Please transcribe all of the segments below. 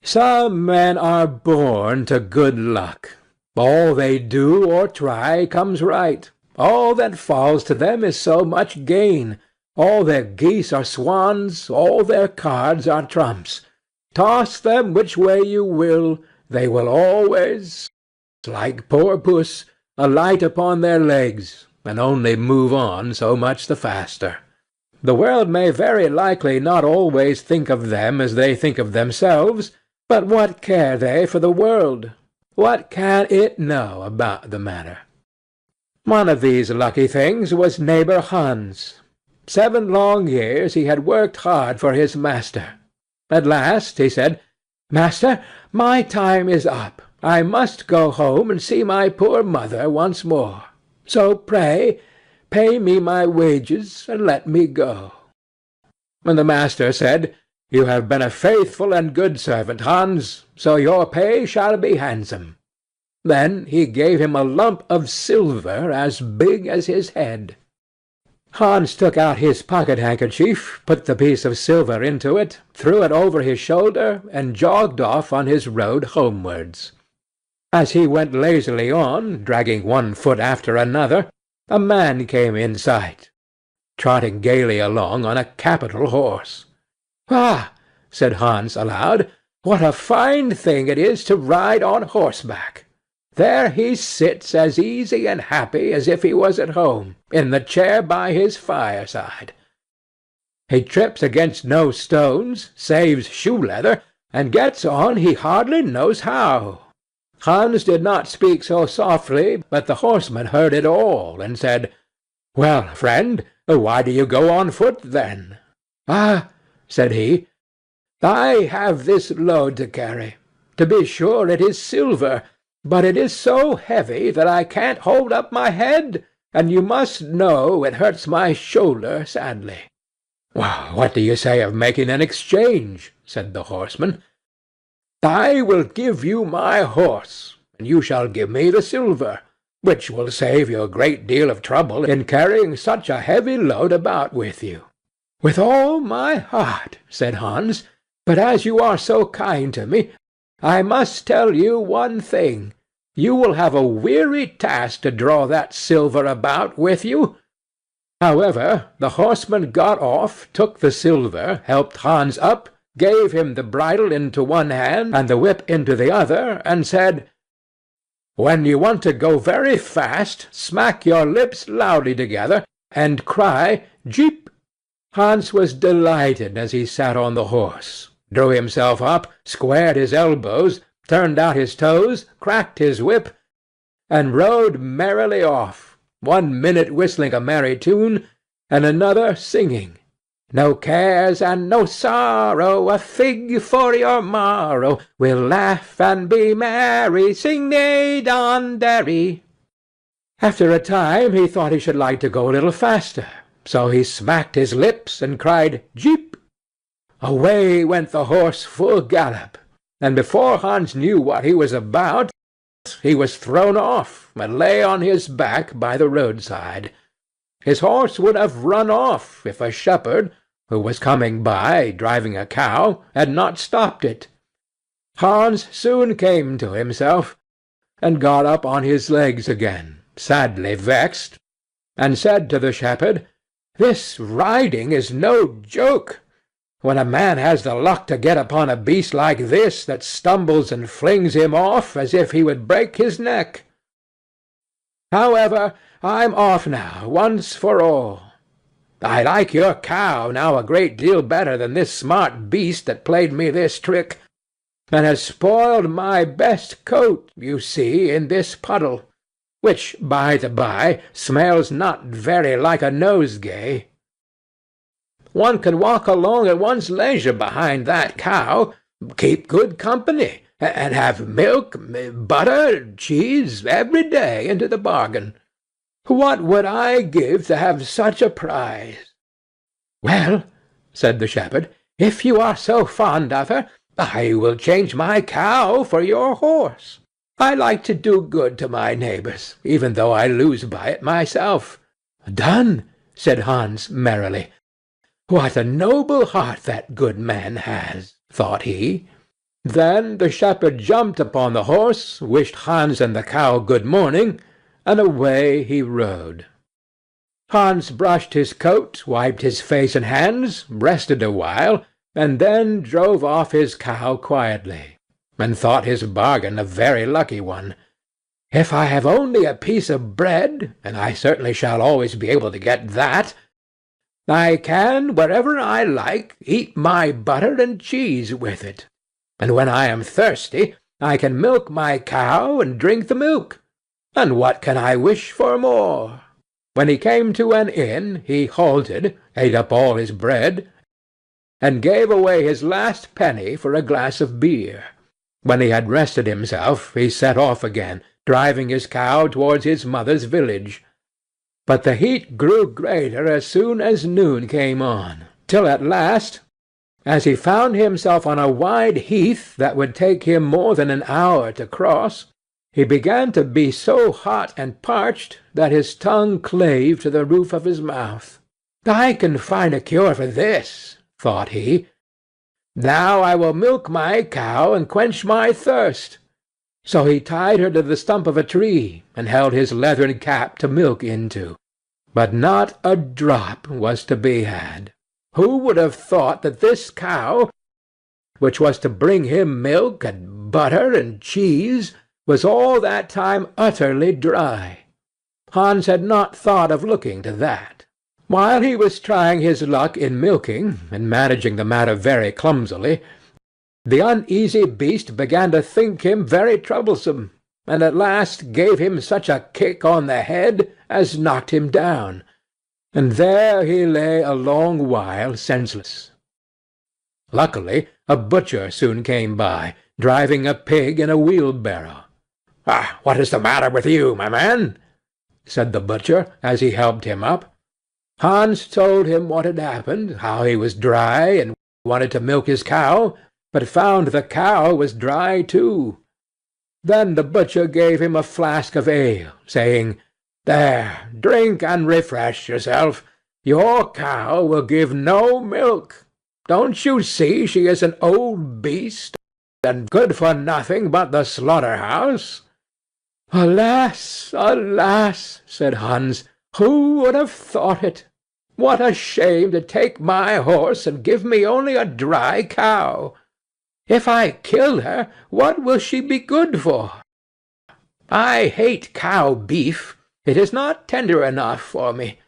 Some men are born to good luck. All they do or try comes right. All that falls to them is so much gain. All their geese are swans, all their cards are trumps. Toss them which way you will, they will always, like poor puss, alight upon their legs, and only move on so much the faster. The world may very likely not always think of them as they think of themselves, but what care they for the world? What can it know about the matter? One of these lucky things was neighbor Hans. 7 long years he had worked hard for his master. At last he said, "Master, my time is up. I must go home and see my poor mother once more. So pray, pay me my wages, and let me go." And the master said, "You have been a faithful and good servant, Hans, so your pay shall be handsome." Then he gave him a lump of silver as big as his head. Hans took out his pocket-handkerchief, put the piece of silver into it, threw it over his shoulder, and jogged off on his road homewards. As he went lazily on, dragging one foot after another, a man came in sight, trotting gaily along on a capital horse. "Ah," said Hans aloud, "what a fine thing it is to ride on horseback! There he sits as easy and happy as if he was at home, in the chair by his fireside. He trips against no stones, saves shoe-leather, and gets on he hardly knows how." Hans did not speak so softly, but the horseman heard it all, and said, "Well, friend, why do you go on foot, then?" "Ah," said he, "I have this load to carry. To be sure it is silver, but it is so heavy that I can't hold up my head, and you must know it hurts my shoulder sadly." "Well, what do you say of making an exchange?" said the horseman. "I will give you my horse, and you shall give me the silver, which will save you a great deal of trouble in carrying such a heavy load about with you." "With all my heart," said Hans, "but as you are so kind to me, I must tell you one thing. You will have a weary task to draw that silver about with you." However, the horseman got off, took the silver, helped Hans up, gave him the bridle into one hand and the whip into the other, and said, "When you want to go very fast, smack your lips loudly together, and cry, 'Jeep!'" Hans was delighted as he sat on the horse, drew himself up, squared his elbows, turned out his toes, cracked his whip, and rode merrily off, 1 minute whistling a merry tune, and another singing, "No cares and no sorrow, a fig for your morrow, we'll laugh and be merry, sing neigh don derry." After a time he thought he should like to go a little faster, so he smacked his lips and cried, "Jeep!" Away went the horse full gallop, and before Hans knew what he was about, he was thrown off, and lay on his back by the roadside. His horse would have run off if a shepherd, who was coming by, driving a cow, had not stopped it. Hans soon came to himself, and got up on his legs again, sadly vexed, and said to the shepherd, "This riding is no joke. When a man has the luck to get upon a beast like this, that stumbles and flings him off as if he would break his neck. However, I'm off now, once for all. I like your cow now a great deal better than this smart beast that played me this trick, and has spoiled my best coat, you see, in this puddle, which, by the by, smells not very like a nosegay. One can walk along at one's leisure behind that cow, keep good company, and have milk, butter, cheese, every day into the bargain. What would I give to have such a prize?" "Well," said the shepherd, "if you are so fond of her, I will change my cow for your horse. I like to do good to my neighbours, even though I lose by it myself." "Done," said Hans merrily. "What a noble heart that good man has," thought he. Then the shepherd jumped upon the horse, wished Hans and the cow good morning, and away he rode. Hans brushed his coat, wiped his face and hands, rested a while, and then drove off his cow quietly, and thought his bargain a very lucky one. If I have only a piece of bread, and I certainly shall always be able to get that, I can, wherever I like, eat my butter and cheese with it, and when I am thirsty I can milk my cow and drink the milk, and what can I wish for more? When he came to an inn, he halted, ate up all his bread, and gave away his last penny for a glass of beer. When he had rested himself, he set off again, driving his cow towards his mother's village. But the heat grew greater as soon as noon came on, till at last, as he found himself on a wide heath that would take him more than an hour to cross, he began to be so hot and parched that his tongue clave to the roof of his mouth. I can find a cure for this, thought he. Now I will milk my cow and quench my thirst. So he tied her to the stump of a tree, and held his leathern cap to milk into. But not a drop was to be had. Who would have thought that this cow, which was to bring him milk and butter and cheese, was all that time utterly dry? Hans had not thought of looking to that. While he was trying his luck in milking, and managing the matter very clumsily, the uneasy beast began to think him very troublesome, and at last gave him such a kick on the head as knocked him down, and there he lay a long while senseless. Luckily a butcher soon came by, driving a pig in a wheelbarrow. "What is the matter with you, my man?" said the butcher, as he helped him up. Hans told him what had happened, how he was dry, and wanted to milk his cow, but found the cow was dry too. Then the butcher gave him a flask of ale, saying, "There, drink and refresh yourself. Your cow will give no milk. Don't you see she is an old beast, and good for nothing but the slaughter-house?" "Alas, alas!" said Hans, "who would have thought it? What a shame to take my horse and give me only a dry cow! If I kill her, what will she be good for? I hate cow beef. It is not tender enough for me.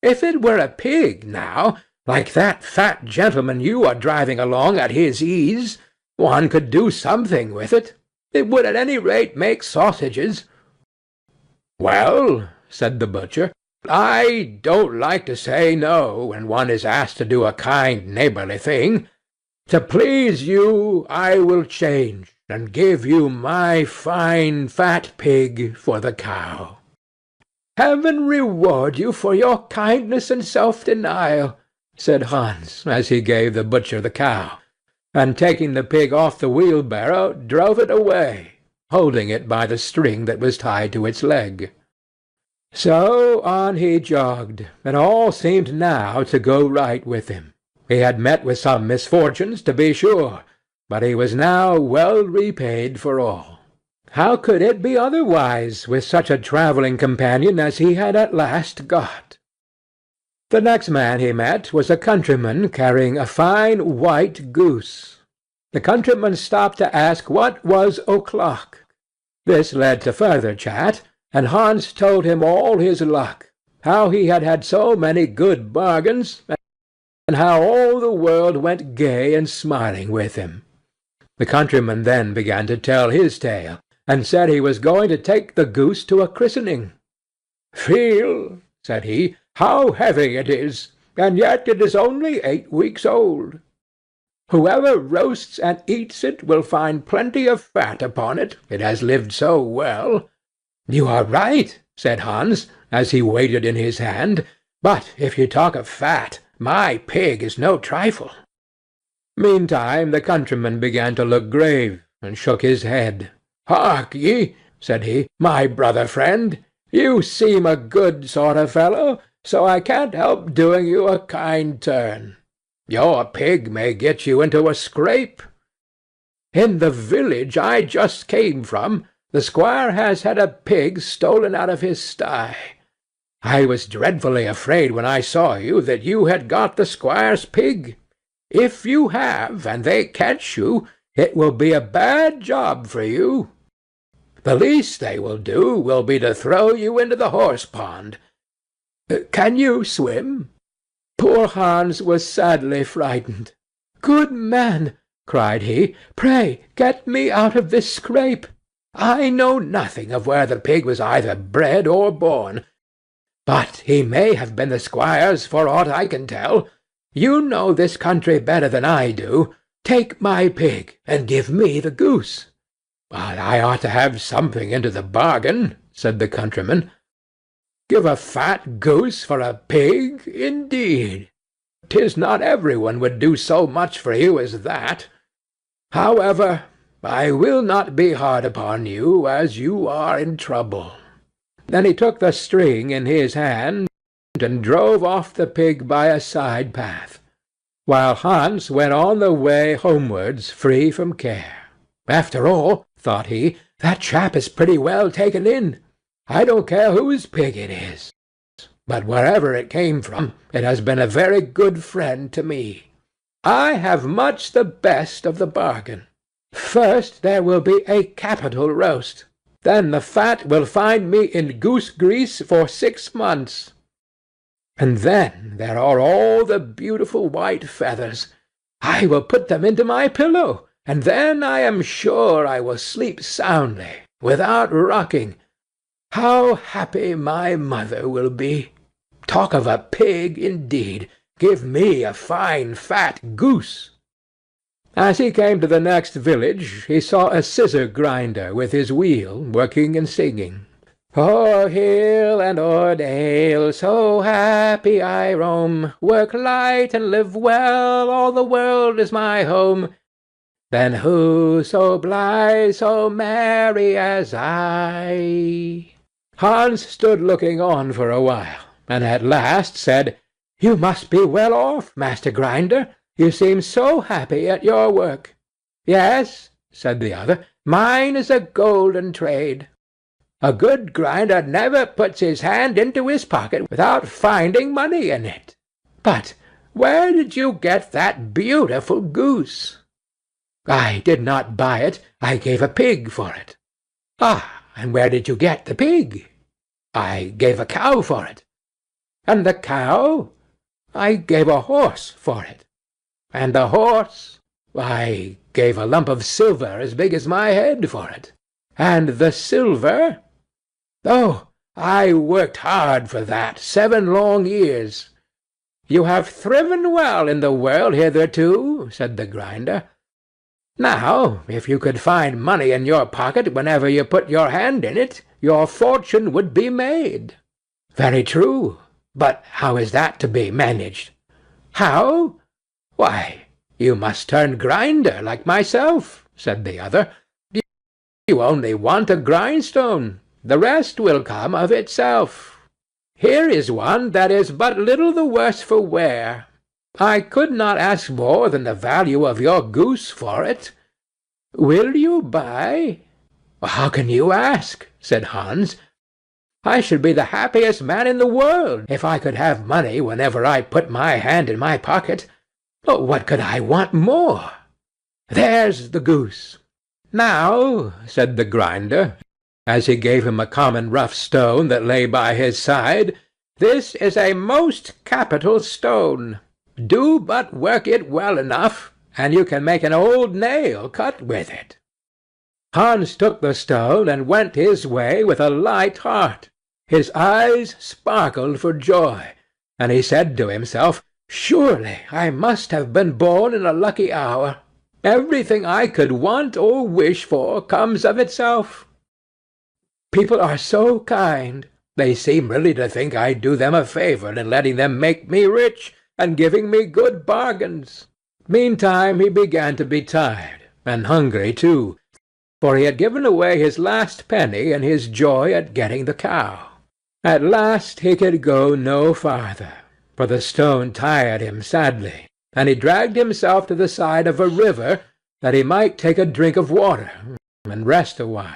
If it were a pig, now, like that fat gentleman you are driving along at his ease, one could do something with it. It would at any rate make sausages." "Well," said the butcher, "I don't like to say no when one is asked to do a kind neighbourly thing. To please you I will change, and give you my fine fat pig for the cow." "Heaven reward you for your kindness and self-denial," said Hans, as he gave the butcher the cow, and taking the pig off the wheelbarrow, drove it away, holding it by the string that was tied to its leg. So on he jogged, and all seemed now to go right with him. He had met with some misfortunes, to be sure, but he was now well repaid for all. How could it be otherwise with such a travelling companion as he had at last got? The next man he met was a countryman carrying a fine white goose. The countryman stopped to ask what was o'clock. This led to further chat, and Hans told him all his luck, how he had had so many good bargains, and how all the world went gay and smiling with him. The countryman then began to tell his tale, and said he was going to take the goose to a christening. "Feel," said he, "how heavy it is, and yet it is only 8 weeks old. Whoever roasts and eats it will find plenty of fat upon it, it has lived so well." "You are right," said Hans, as he weighed it in his hand, "but if you talk of fat, my pig is no trifle." Meantime the countryman began to look grave, and shook his head. "Hark ye," said he, "my brother friend, you seem a good sort of fellow, so I can't help doing you a kind turn. Your pig may get you into a scrape. In the village I just came from, the squire has had a pig stolen out of his sty. I was dreadfully afraid when I saw you that you had got the squire's pig. If you have, and they catch you, it will be a bad job for you. The least they will do will be to throw you into the horse-pond. Can you swim?" Poor Hans was sadly frightened. "Good man," cried he, "pray get me out of this scrape. I know nothing of where the pig was either bred or born, but he may have been the squire's for aught I can tell. You know this country better than I do. Take my pig, and give me the goose." "But I ought to have something into the bargain," said the countryman. "Give a fat goose for a pig, indeed! 'Tis not every one would do so much for you as that. However, I will not be hard upon you, as you are in trouble." Then he took the string in his hand, and drove off the pig by a side path, while Hans went on the way homewards free from care. "After all," thought he, "that chap is pretty well taken in. I don't care whose pig it is, but wherever it came from, it has been a very good friend to me. I have much the best of the bargain. First there will be a capital roast. Then the fat will find me in goose grease for 6 months. And then there are all the beautiful white feathers. I will put them into my pillow, and then I am sure I will sleep soundly, without rocking. How happy my mother will be! Talk of a pig, indeed! Give me a fine fat goose." As he came to the next village, he saw a scissor-grinder with his wheel, working and singing. "O'er hill and o'er dale, so happy I roam, work light and live well, all the world is my home. Then who so blithe, so merry as I?" Hans stood looking on for a while, and at last said, "You must be well off, Master Grinder. You seem so happy at your work." "Yes," said the other, "mine is a golden trade. A good grinder never puts his hand into his pocket without finding money in it. But where did you get that beautiful goose?" "I did not buy it. I gave a pig for it." "Ah, and where did you get the pig?" "I gave a cow for it." "And the cow?" "I gave a horse for it." "And the horse?" "I gave a lump of silver as big as my head for it." "And the silver?" "Oh, I worked hard for that 7 long years." "You have thriven well in the world hitherto," said the grinder. "Now, if you could find money in your pocket whenever you put your hand in it, your fortune would be made." "Very true. But how is that to be managed?" "How? Why, you must turn grinder like myself," said the other. "You only want a grindstone. The rest will come of itself. Here is one that is but little the worse for wear. I could not ask more than the value of your goose for it. Will you buy?" "How can you ask?" said Hans. "I should be the happiest man in the world if I could have money whenever I put my hand in my pocket. What could I want more? There's the goose." "Now," said the grinder, as he gave him a common rough stone that lay by his side, "this is a most capital stone. Do but work it well enough, and you can make an old nail cut with it." Hans took the stone and went his way with a light heart. His eyes sparkled for joy, and he said to himself, "Surely I must have been born in a lucky hour. Everything I could want or wish for comes of itself. People are so kind. They seem really to think I do them a favour in letting them make me rich, and giving me good bargains." Meantime he began to be tired, and hungry too, for he had given away his last penny in his joy at getting the cow. At last he could go no farther, for the stone tired him sadly, and he dragged himself to the side of a river, that he might take a drink of water, and rest awhile.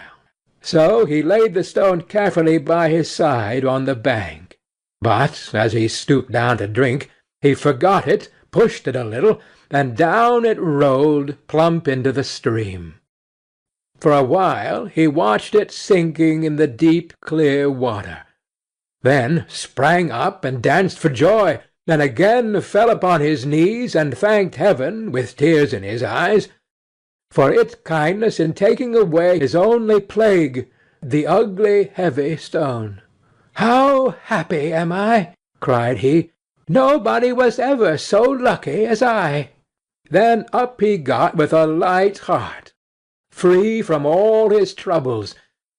So he laid the stone carefully by his side on the bank. But, as he stooped down to drink, he forgot it, pushed it a little, and down it rolled plump into the stream. For a while he watched it sinking in the deep, clear water, then sprang up and danced for joy, and again fell upon his knees and thanked heaven, with tears in his eyes, for its kindness in taking away his only plague, the ugly, heavy stone. "How happy am I!" cried he. "Nobody was ever so lucky as I." Then up he got with a light heart, free from all his troubles,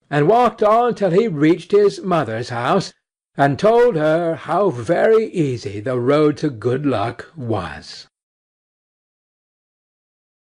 and walked on till he reached his mother's house, and told her how very easy the road to good luck was.